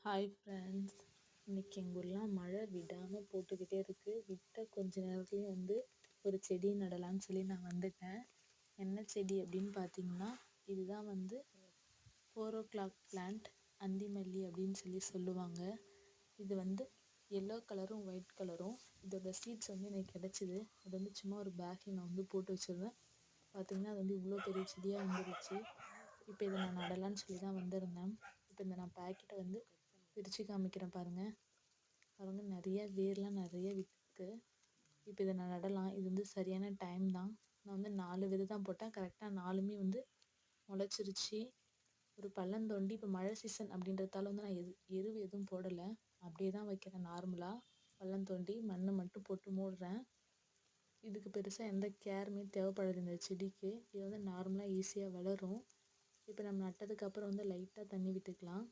Hi friends, இன்றைக்கி எங்கள் ஊர்லாம் மழை விடாமல் போட்டுக்கிட்டே இருக்குது. விட்ட கொஞ்ச நேரத்துலேயும் ஒரு செடி நடலான்னு சொல்லி நான் வந்துட்டேன். என்ன செடி அப்படின்னு பார்த்தீங்கன்னா, இதுதான் 4 o'clock பிளான்ட், அந்திமல்லி அப்படின்னு சொல்லுவாங்க. இது எல்லோ கலரும் ஒயிட் கலரும். இதோட சீட்ஸ் எனக்கு கிடச்சிது. அது சும்மா ஒரு பேக்கில் நான் போட்டு வச்சுருந்தேன். பார்த்திங்கன்னா அது இவ்வளோ பெரிய செடியாக வந்துருச்சு. இப்போ இதை நான் நடலான்னு சொல்லி தான் வந்திருந்தேன். இப்போ இந்த நான் பேக்கெட்டை பிரித்து காமிக்கிறேன் பாருங்கள். நிறைய வேர்லாம் நிறைய விட்டுருக்கு. இப்போ இதை நான் நடலாம். இது சரியான டைம் தான். நான் 4 விதை தான் போட்டேன். கரெக்டாக 4மே முளைச்சிருச்சு. ஒரு பள்ளம் தோண்டி, இப்போ மழை சீசன் அப்படின்றதால நான் எரு எதுவும் போடலை, அப்படியே தான் வைக்கிறேன். நார்மலாக பள்ளம் தோண்டி மண் மட்டும் போட்டு மூடுறேன். இதுக்கு பெருசாக எந்த கேருமே தேவைப்படாது இந்த செடிக்கு. இது நார்மலாக ஈஸியாக வளரும். இப்போ நம்ம நட்டதுக்கப்புறம் லைட்டாக தண்ணி விட்டுக்கலாம்.